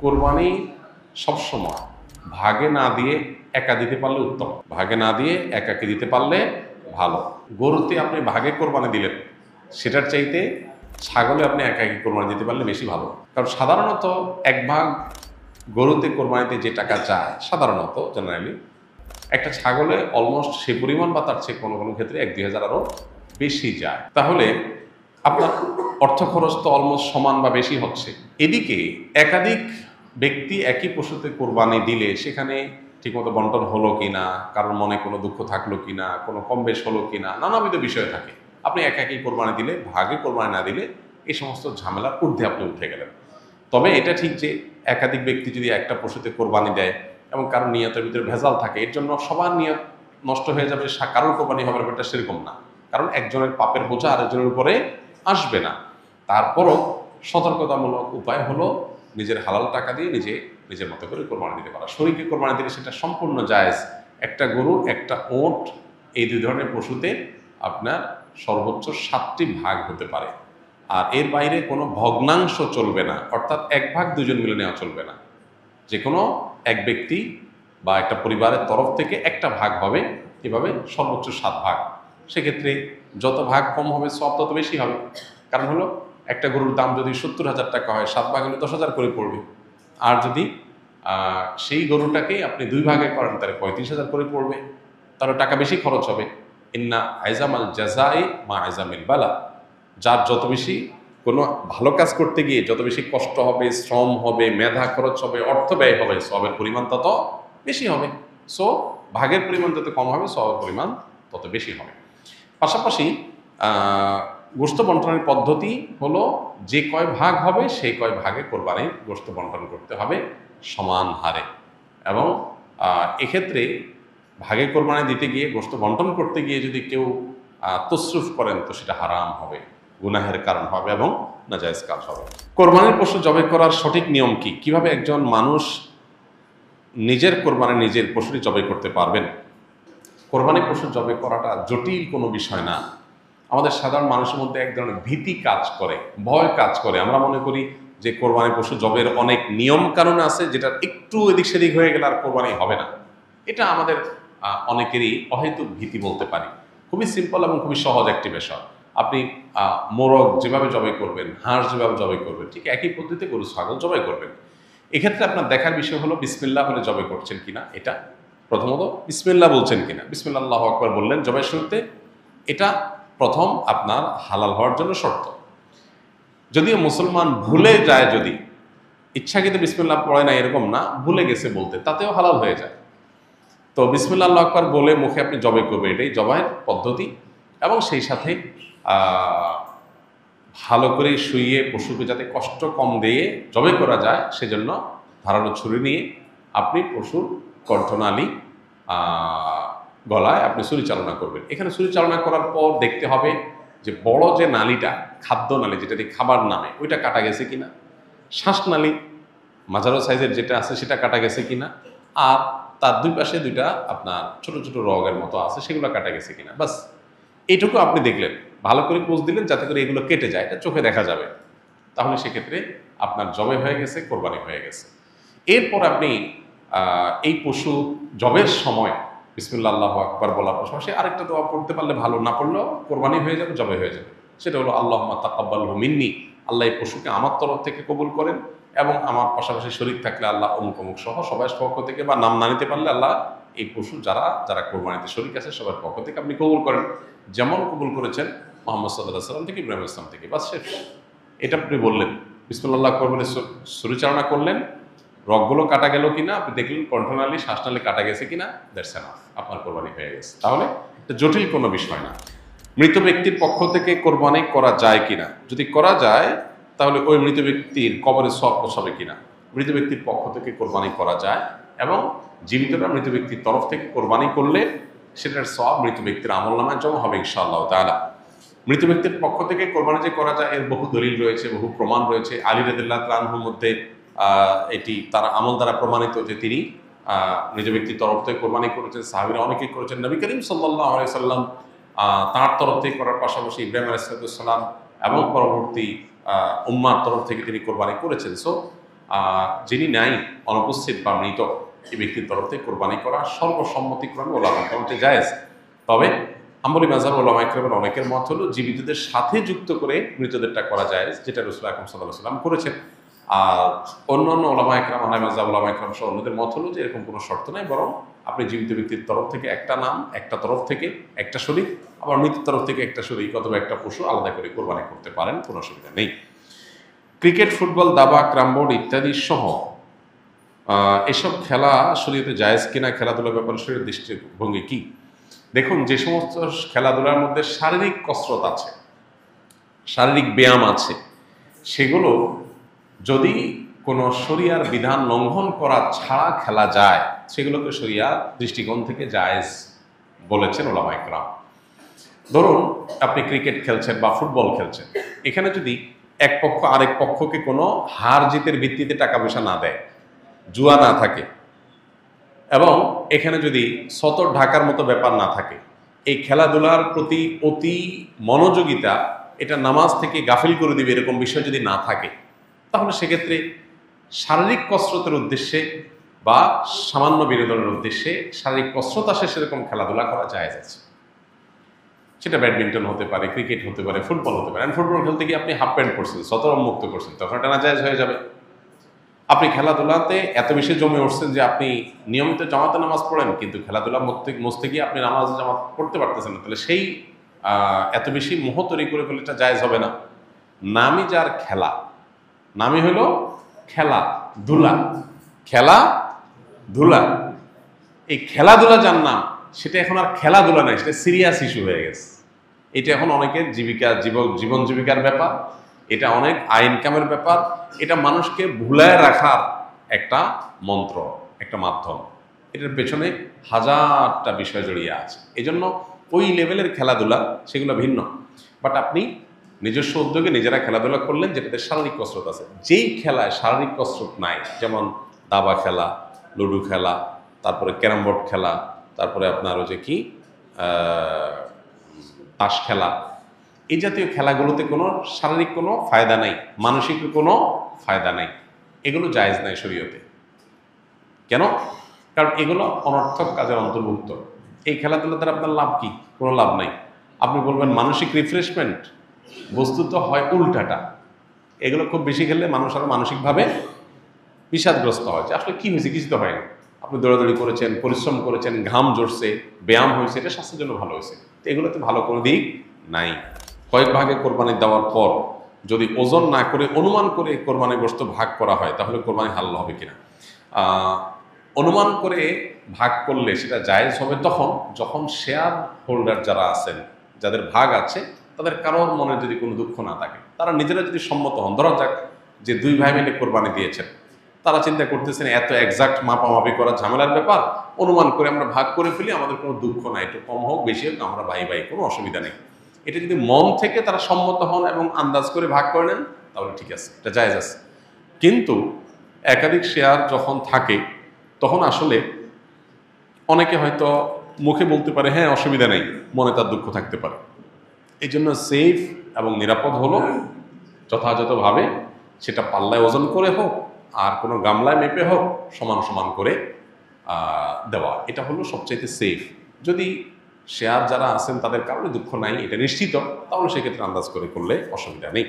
কোরবানি সবসময় ভাগে না দিয়ে একা দিতে পারলে উত্তম, ভাগে না দিয়ে একাকে দিতে পারলে ভালো। গরুতে আপনি ভাগে কোরবানি দিলেন, সেটার চাইতে ছাগলে আপনি একাকি কোরবানি দিতে পারলে বেশি ভালো। কারণ সাধারণত এক ভাগ গরুতে কোরবানিতে যে টাকা যায়, সাধারণত জেনারেলি একটা ছাগলে অলমোস্ট সে পরিমাণ বা তার চেয়ে কোনো কোনো ক্ষেত্রে 1-2 হাজার আরও বেশি যায়। তাহলে আপনার অর্থ খরচ তো অলমোস্ট সমান বা বেশি হচ্ছে। এদিকে একাধিক ব্যক্তি একই পশুতে কোরবানি দিলে সেখানে ঠিকমতো বন্টন হলো কিনা, কারোর মনে কোনো দুঃখ থাকলো কিনা, কোনো কম বেশ হলো কিনা, নানাবিধ বিষয় থাকে। আপনি একাকি কোরবানি দিলে, ভাগে কোরবানি না দিলে এই সমস্ত ঝামেলার ঊর্ধ্বে আপনি উঠে গেলেন। তবে এটা ঠিক যে একাধিক ব্যক্তি যদি একটা পশুতে কোরবানি দেয় এবং কারোর নিয়তের ভিতরে ভেজাল থাকে, এর জন্য সবার নিয়ত নষ্ট হয়ে যাবে, কারোর কোরবানি হবে না, এটা সেরকম না। কারণ একজনের পাপের বোঝা আরেকজনের উপরে আসবে না। তারপরও সতর্কতামূলক উপায় হলো নিজের হালাল টাকা দিয়ে নিজের মতো করে কোরবানি দিতে পারা। শরীকে কোরবানি দিলে সেটা সম্পূর্ণ জায়েজ। একটা গরু, একটা ওট, এই দুই ধরনের পশুতে আপনার সর্বোচ্চ 7টি ভাগ হতে পারে। আর এর বাইরে কোনো ভগ্নাংশ চলবে না, অর্থাৎ এক ভাগ দুজন মিলে নেওয়া চলবে না। যে কোনো এক ব্যক্তি বা একটা পরিবারের তরফ থেকে একটা ভাগ হবে, এভাবে সর্বোচ্চ 7 ভাগ। সেক্ষেত্রে যত ভাগ কম হবে সব তত বেশি হবে। কারণ হলো একটা গরুর দাম যদি 70,000 টাকা হয়, 7 ভাগ হলে 10,000 করে পড়বে। আর যদি সেই গরুটাকেই আপনি 2 ভাগে করেন তাহলে 35,000 করে পড়বে, তাহলে টাকা বেশি খরচ হবে। ইন্না আইজামাল জাজাই মা আইজামিল বালা। যার যত বেশি কোনো ভালো কাজ করতে গিয়ে যত বেশি কষ্ট হবে, শ্রম হবে, মেধা খরচ হবে, অর্থ ব্যয় হবে, সবের পরিমাণ তত বেশি হবে। সো ভাগের পরিমাণ যত কম হবে, সবের পরিমাণ তত বেশি হবে। পাশাপাশি গোশত বন্টনের পদ্ধতি হলো যে কয় ভাগ হবে সেই কয় ভাগে কোরবানির গোশত বন্টন করতে হবে সমান হারে। এবং এক্ষেত্রে ভাগে কোরবানি দিতে গিয়ে, গোশত বন্টন করতে গিয়ে যদি কেউ তসরুফ করেন তো সেটা হারাম হবে, গুনাহের কারণ হবে এবং নাজায়েজ কাজ হবে। কোরবানির পশু জবাই করার সঠিক নিয়ম কি? কিভাবে একজন মানুষ নিজের কোরবানি নিজের পশুটি জবাই করতে পারবেন? কোরবানি পশু জবাই করাটা জটিল কোনো বিষয় না। আমাদের সাধারণ মানুষের মধ্যে এক ধরনের ভীতি কাজ করে, ভয় কাজ করে। আমরা মনে করি যে কোরবানি পশু জবের অনেক নিয়ম কানুন আছে, যেটা একটু এদিক সেদিক হয়ে গেলে আর কোরবানি হবে না। এটা আমাদের অনেকেরই অহেতুক ভীতি বলতে পারি। খুবই সিম্পল এবং খুবই সহজ একটি বিষয়। আপনি মোরগ যেভাবে জবাই করবেন, হাঁস যেভাবে জবাই করবেন, ঠিক একই পদ্ধতিতে গরু ছাগল জবাই করবেন। এক্ষেত্রে আপনার দেখার বিষয় হলো বিসমিল্লাহ বলে জবাই করছেন কিনা। এটা প্রথমত বিসমিল্লাহ বলছেন কিনা। বিসমিল্লাহ আল্লাহু আকবার বললেন জবাই শুরুতে, এটা প্রথম আপনার হালাল হওয়ার জন্য শর্ত। যদিও মুসলমান ভুলে যায়, যদি ইচ্ছাকৃত বিসমিল্লাহ পড়ে না এরকম না, ভুলে গেছে বলতে, তাতেও হালাল হয়ে যায়। তো বিসমিল্লাহ আল্লাহু আকবার বলে মুখে আপনি জবাই করবেন, এটাই জবাইয়ের পদ্ধতি। এবং সেই সাথে ভালো করে শুইয়ে পশুকে যাতে কষ্ট কম দিয়ে জবাই করা যায় সেজন্য ধারালো ছুরি নিয়ে আপনি পশুর কণ্ঠনালী গলায় আপনি ছুরি চালনা করবেন। এখানে ছুরি চালনা করার পর দেখতে হবে যে বড় যে নালীটা, খাদ্য নালী যেটা দিয়ে খাবার নামে, ওইটা কাটা গেছে কিনা, শ্বাসনালী মাঝারো সাইজের যেটা আছে সেটা কাটা গেছে কিনা, আর তার দুই পাশে দুইটা আপনার ছোট ছোট রগের মতো আছে সেগুলো কাটা গেছে কিনা, বাস এইটুকু আপনি দেখলেন। ভালো করে পোজ দিলেন যাতে করে এগুলো কেটে যায়, এটা চোখে দেখা যাবে। তাহলে সেক্ষেত্রে আপনার জবাই হয়ে গেছে, কোরবানি হয়ে গেছে। এরপর আপনি এই পশু জবের সময় বিসমিল্লাহ আল্লাহু আকবার বলার পাশাপাশি আরেকটা দোয়া পড়তে পারলে ভালো, না পড়লেও কোরবানি হয়ে যাবে, জবাই হয়ে যাবে। সেটা হলো আল্লাহুম্মা তাকাব্বালহু মিন্নি, আল্লাহ এই পশুকে আমার তরফ থেকে কবুল করেন, এবং আমার পাশাপাশি শরীক থাকলে আল্লাহ অমুক অমুক সহ সবাই পক্ষ থেকে, বা নাম না নিতে পারলে আল্লাহ এই পশু যারা যারা কোরবানিতে শরীক আছে সবার পক্ষ থেকে আপনি কবুল করেন, যেমন কবুল করেছেন মুহাম্মদ সাল্লাল্লাহু আলাইহি সাল্লাম থেকে ইব্রাহিম ইসলাম থেকে। বাস শেষ। এটা আপনি বললেন, বিসমিল্লাহ আকবার বলে ছুরি চালনা করলেন, রগগুলো কাটা গেল কিনা আপনি দেখলেন, কণ্ঠনালী শ্বাসনালী কাটা গেছে কিনা, দ্যাটস এনাফ, আপনার কোরবানি হয়ে গেছে। তাহলে এটা জটিল কোনো বিষয় না। মৃত ব্যক্তির পক্ষ থেকে কোরবানি করা যায় কিনা? যদি করা যায় তাহলে ওই মৃত ব্যক্তির কবরে সওয়াব পৌঁছাবে কিনা? মৃত ব্যক্তির পক্ষ থেকে কোরবানি করা যায়, এবং জীবিতরা মৃত ব্যক্তির তরফ থেকে কোরবানি করলে সেটার সওয়াব মৃত ব্যক্তির আমলনামায় জমা হবে ইনশাআল্লাহ তাআলা। মৃত ব্যক্তির পক্ষ থেকে কোরবানি যে করা যায় এর বহু দলিল রয়েছে, বহু প্রমাণ রয়েছে। আলী রাদিয়াল্লাহু তাআলা আনহুর মধ্যে এটি তার আমল দ্বারা প্রমাণিত যে তিনি মৃত ব্যক্তির তরফ থেকে কোরবানি করেছেন, সাহাবীরা অনেকেই করেছেন। নবী করিম সাল্লাল্লাহু আলাইহি সাল্লাম তাঁর তরফ থেকে করার পাশাপাশি ইব্রাহিম আলাইহিস সালাম এবং পরবর্তী উম্মার তরফ থেকে তিনি কোরবানি করেছেন। সো যিনি নাই, অনুপস্থিত বা মৃত, এই ব্যক্তির তরফ থেকে কোরবানি করা সর্বসম্মতিক্রমে ওলামা ইকরামের জায়েজ। তবে হাম্বলি মাযহাব ওলামা ইকরামের অনেকের মত হলো জীবিতদের সাথে যুক্ত করে মৃতদেরটা করা জায়েজ, যেটা রাসূল আকরাম সাল্লাল্লাহু আলাইহি ওয়াসাল্লাম করেছেন। আর অন্যান্য ওলামা ইকরাম, হানাফি মাযহাব ওলামা ইকরাম সহ অন্যদের মত হলো যে এরকম কোনো শর্ত নাই, বরং আপনি জীবিত ব্যক্তির তরফ থেকে একটা নাম, একটা তরফ থেকে একটা শরীক, আবার মৃতের তরফ থেকে একটা শরীক অথবা একটা পশু আলাদা করে কোরবানি করতে পারেন, কোনো অসুবিধা নেই। ক্রিকেট, ফুটবল, দাবা, ক্রামবোর্ড ইত্যাদি সহ এসব খেলা শরীয়তে জায়েজ কিনা, খেলাধুলার ব্যাপারে শরীয়তের দৃষ্টিভঙ্গি কি? দেখুন, যে সমস্ত খেলাধুলার মধ্যে শারীরিক কসরত আছে, শারীরিক ব্যায়াম আছে, সেগুলো যদি কোনো শরিয়ার বিধান লঙ্ঘন করা ছাড়া খেলা যায়, সেগুলোকে শরিয়ার দৃষ্টিকোণ থেকে জায়েজ বলেছেন ওলামা ইকরাম। ধরুন আপনি ক্রিকেট খেলছেন বা ফুটবল খেলছেন, এখানে যদি এক পক্ষ আরেক পক্ষকে কোনো হার জিতের ভিত্তিতে টাকা পয়সা না দেয়, জুয়া না থাকে, এবং এখানে যদি সতর ঢাকার মতো ব্যাপার না থাকে, এই খেলাধুলার প্রতি অতি মনোযোগিতা এটা নামাজ থেকে গাফিল করে দিবে এরকম বিষয় যদি না থাকে, তাহলে সেক্ষেত্রে শারীরিক কসরতের উদ্দেশ্যে বা সামান্য বিনোদনের উদ্দেশ্যে শারীরিক কসরত আসে সেরকম খেলাধুলা করা জায়েজ আছে। সেটা ব্যাডমিন্টন হতে পারে, ক্রিকেট হতে পারে, ফুটবল হতে পারে। ফুটবল খেলতে গিয়ে আপনি হাফ প্যান্ট পরছেন, সতরম মুক্ত করছেন, তখন এটা নাজায়েজ হয়ে যাবে। আপনি খেলাধুলাতে এত বেশি জমে উঠছেন যে আপনি নিয়মিত জামাতে নামাজ পড়েন, কিন্তু খেলাধুলা মস্তে গিয়ে আপনি নামাজ জামাত পড়তে পারতেছেন না, তাহলে সেই এত বেশি মোহ তৈরি করে ফেলে এটা জায়েজ হবে না। নামই যার খেলা, নামই হলো খেলাধুলা, খেলাধুলা, এই খেলাধুলা যার নাম, সেটা এখন আর খেলাধুলা নাই, সেটা সিরিয়াস ইস্যু হয়ে গেছে। এটা এখন অনেকের জীবন জীবিকার ব্যাপার, এটা অনেক ইনকামের ব্যাপার, এটা মানুষকে ভুলায় রাখার একটা মন্ত্র, একটা মাধ্যম। এটার পেছনে হাজারটা বিষয় জড়িয়ে আছে। এজন্য ওই লেভেলের খেলাধুলা সেগুলো ভিন্ন। বাট আপনি নিজস্ব উদ্যোগে নিজেরা খেলাধুলা করলেন যেটাতে শারীরিক কসরত আছে। যেই খেলায় শারীরিক কসরত নাই, যেমন দাবা খেলা, লুডো খেলা, তারপরে ক্যারাম বোর্ড খেলা, তারপরে আপনার ওই যে কি তাস খেলা, এই জাতীয় খেলাগুলোতে কোনো শারীরিক কোনো ফায়দা নাই, মানসিক কোনো ফায়দা নাই, এগুলো জায়েজ নাই শরীয়তে। কেন? কারণ এগুলো অনর্থক কাজের অন্তর্ভুক্ত। এই খেলাধুলা দ্বারা আপনার লাভ কি? কোনো লাভ নাই। আপনি বলবেন মানসিক রিফ্রেশমেন্ট, বস্তুত হয় উল্টাটা। এগুলো খুব বেশি খেললে মানুষ আরো মানসিকভাবে বিষাদগ্রস্ত হয়, যে আসলে কি হয়েছে, কিছু তো হয়নি। আপনি দৌড়াদৌড়ি করেছেন, পরিশ্রম করেছেন, ঘাম ঝরছে, ব্যায়াম হয়েছে, এটা স্বাস্থ্যের জন্য ভালো হয়েছে। তো এগুলোতে ভালো কোনো দিক নাই। কয়েক ভাগে কোরবানি দেওয়ার পর যদি ওজন না করে অনুমান করে কোরবানি গোশত ভাগ করা হয়, তাহলে কোরবানি হালাল হবে কিনা? অনুমান করে ভাগ করলে সেটা জায়েজ হবে তখন যখন শেয়ার হোল্ডার যারা আছেন, যাদের ভাগ আছে, তাদের কারোর মনে যদি কোনো দুঃখ না থাকে, তারা নিজেরা যদি সম্মত হন। ধরা যাক যে দুই ভাই মিলে কোরবানি দিয়েছেন, তারা চিন্তা করতেছেন এত এক্সাক্ট মাপামাপি করা ঝামেলার ব্যাপার, অনুমান করে আমরা ভাগ করে ফেলি, আমাদের কোনো দুঃখ নাই, একটু কম হোক বেশি হোক আমরা ভাই ভাই, কোনো অসুবিধা নেই। এটা যদি মন থেকে তারা সম্মত হন এবং আন্দাজ করে ভাগ করে নেন, তাহলে ঠিক আছে, এটা জায়েজ আছে। কিন্তু একাধিক শেয়ার যখন থাকে, তখন আসলে অনেকে হয়তো মুখে বলতে পারে হ্যাঁ অসুবিধা নেই, মনে তার দুঃখ থাকতে পারে। এই জন্য সেফ এবং নিরাপদ হলো যথাযথভাবে সেটা পাল্লায় ওজন করে হোক আর কোনো গামলায় মেপে হোক, সমান সমান করে দেওয়া, এটা হলো সবচাইতে সেফ। যদি শেয়ার যারা আছেন তাদের কারণে দুঃখ নাই, এটা নিশ্চিত, তাহলে সেক্ষেত্রে আন্দাজ করে করলে অসুবিধা নেই।